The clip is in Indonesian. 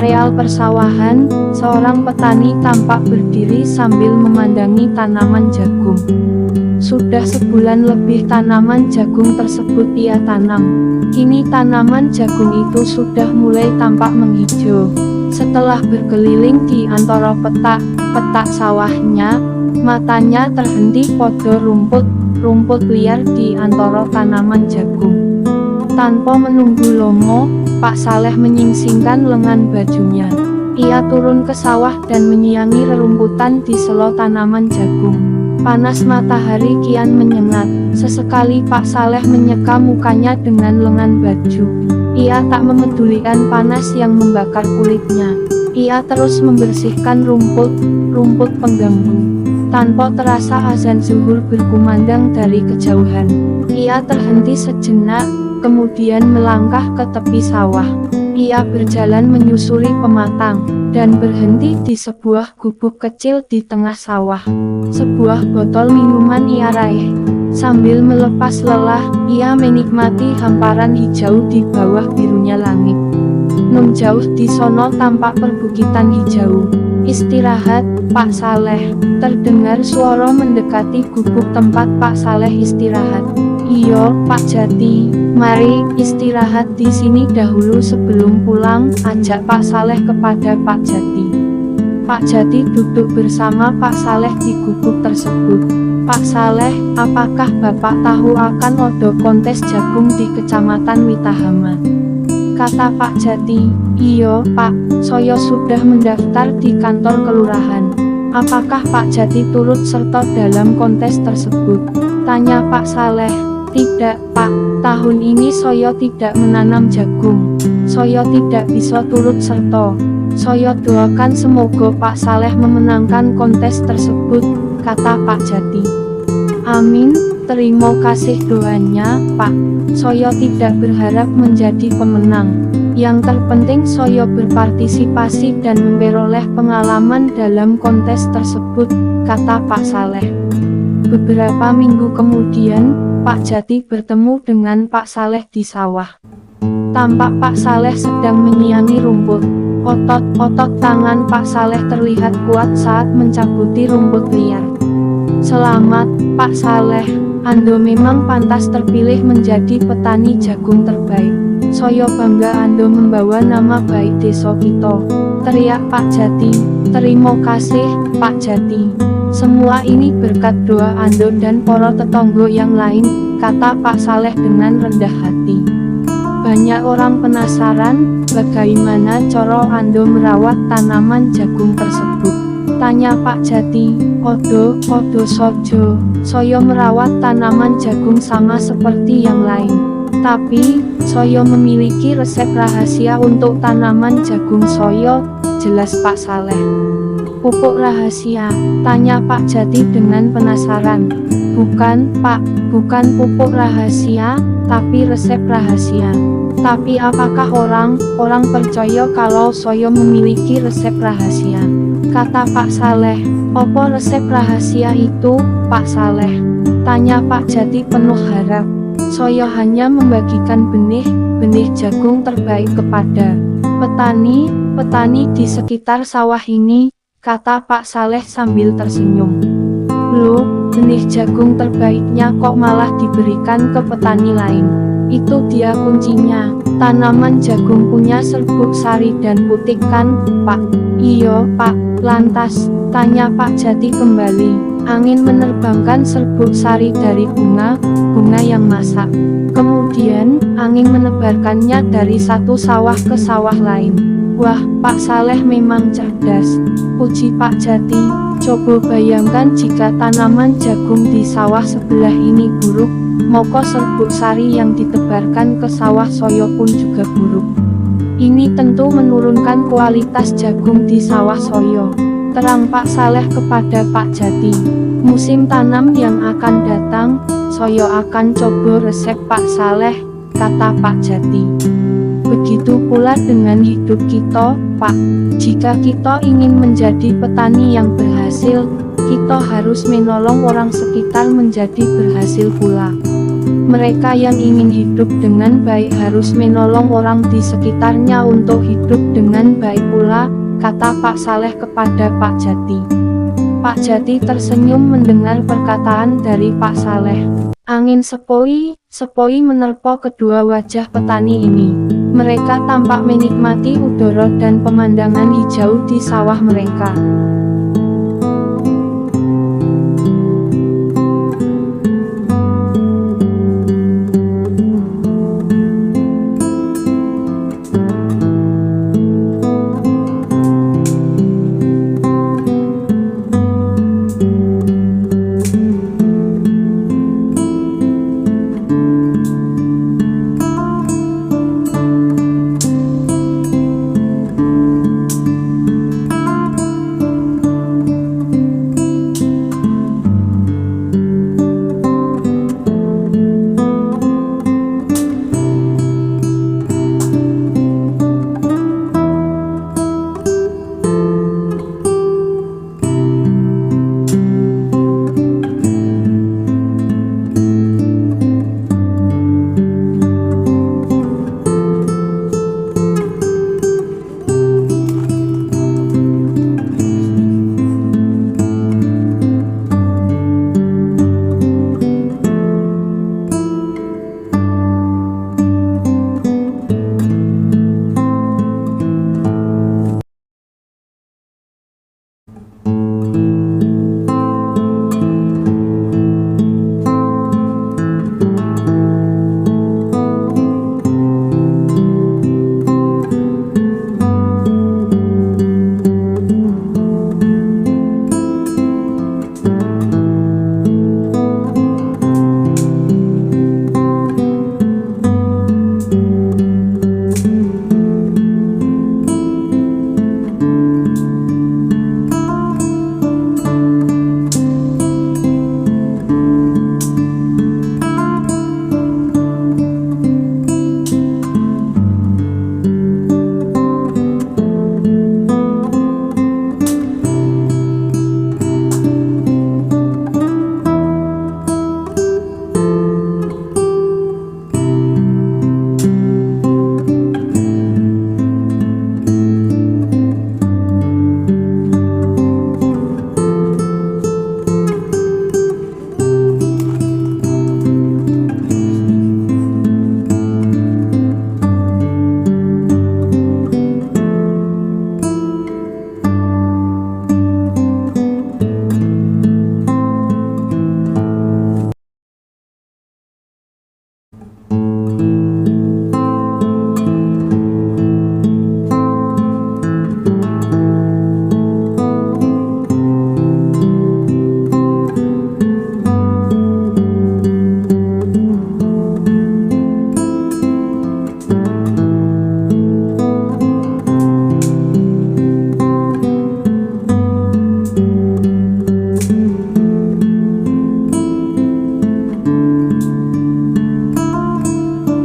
areal persawahan, seorang petani tampak berdiri sambil memandangi tanaman jagung. Sudah sebulan lebih tanaman jagung tersebut ia tanam. Kini tanaman jagung itu sudah mulai tampak menghijau. Setelah berkeliling di antara petak sawahnya, matanya terhenti pada rumput liar di antara tanaman jagung. Tanpa menunggu lama, Pak Saleh menyingsingkan lengan bajunya. Ia turun ke sawah dan menyiangi rerumputan di sela tanaman jagung. Panas matahari kian menyengat. Sesekali Pak Saleh menyeka mukanya dengan lengan baju. Ia tak memedulikan panas yang membakar kulitnya. Ia terus membersihkan rumput pengganggu. Tanpa terasa azan zuhur berkumandang dari kejauhan. Ia terhenti sejenak, kemudian melangkah ke tepi sawah. Ia berjalan menyusuri pematang, dan berhenti di sebuah gubuk kecil di tengah sawah. Sebuah botol minuman ia raih. Sambil melepas lelah, ia menikmati hamparan hijau di bawah birunya langit. Nun jauh di sono tampak perbukitan hijau. Istirahat, Pak Saleh. Terdengar suara mendekati gubuk tempat Pak Saleh istirahat. Iyo, Pak Jati, mari istirahat di sini dahulu sebelum pulang, ajak Pak Saleh kepada Pak Jati. Pak Jati duduk bersama Pak Saleh di gubuk tersebut. Pak Saleh, apakah Bapak tahu akan ada kontes jagung di Kecamatan Witahama? Kata Pak Jati. Iyo, Pak, saya sudah mendaftar di kantor kelurahan. Apakah Pak Jati turut serta dalam kontes tersebut? Tanya Pak Saleh. Tidak, Pak, tahun ini saya tidak menanam jagung. Saya tidak bisa turut serta. Saya doakan semoga Pak Saleh memenangkan kontes tersebut, kata Pak Jati. Amin, terima kasih doanya, Pak. Saya tidak berharap menjadi pemenang. Yang terpenting saya berpartisipasi dan memperoleh pengalaman dalam kontes tersebut, kata Pak Saleh. Beberapa minggu kemudian, Pak Jati bertemu dengan Pak Saleh di sawah. Tampak Pak Saleh sedang menyiangi rumput. Otot tangan Pak Saleh terlihat kuat saat mencabuti rumput liar. Selamat, Pak Saleh. Anda memang pantas terpilih menjadi petani jagung terbaik. Saya bangga Anda membawa nama baik desa kita, teriak Pak Jati. Terima kasih, Pak Jati. Semua ini berkat doa Anda dan para tetangga yang lain, kata Pak Saleh dengan rendah hati. Banyak orang penasaran, bagaimana cara Anda merawat tanaman jagung tersebut. Tanya Pak Jati. Odo sojo, saya merawat tanaman jagung sama seperti yang lain. Tapi, saya memiliki resep rahasia untuk tanaman jagung saya, jelas Pak Saleh. Pupuk rahasia, tanya Pak Jati dengan penasaran. Bukan, Pak, bukan pupuk rahasia, tapi resep rahasia. Tapi apakah orang percaya kalau saya memiliki resep rahasia? Kata Pak Saleh. Apa resep rahasia itu, Pak Saleh? Tanya Pak Jati penuh harap. Saya hanya membagikan benih jagung terbaik kepada petani di sekitar sawah ini, kata Pak Saleh sambil tersenyum. Loh, benih jagung terbaiknya kok malah diberikan ke petani lain? Itu dia kuncinya. Tanaman jagung punya serbuk sari dan putik kan, Pak? Iya, Pak. Lantas, tanya Pak Jati kembali. Angin menerbangkan serbuk sari dari bunga yang masak. Kemudian, angin menebarkannya dari satu sawah ke sawah lain. Wah, Pak Saleh memang cerdas, puji Pak Jati. Coba bayangkan jika tanaman jagung di sawah sebelah ini buruk, maka serbuk sari yang ditebarkan ke sawah saya pun juga buruk. Ini tentu menurunkan kualitas jagung di sawah saya. Terang Pak Saleh kepada Pak Jati. Musim tanam yang akan datang, saya akan coba resep Pak Saleh, kata Pak Jati. Begitu pula dengan hidup kita, Pak. Jika kita ingin menjadi petani yang berhasil, kita harus menolong orang sekitar menjadi berhasil pula. Mereka yang ingin hidup dengan baik harus menolong orang di sekitarnya untuk hidup dengan baik pula, kata Pak Saleh kepada Pak Jati. Pak Jati tersenyum mendengar perkataan dari Pak Saleh. Angin sepoi menerpa kedua wajah petani ini. Mereka tampak menikmati udara dan pemandangan hijau di sawah mereka.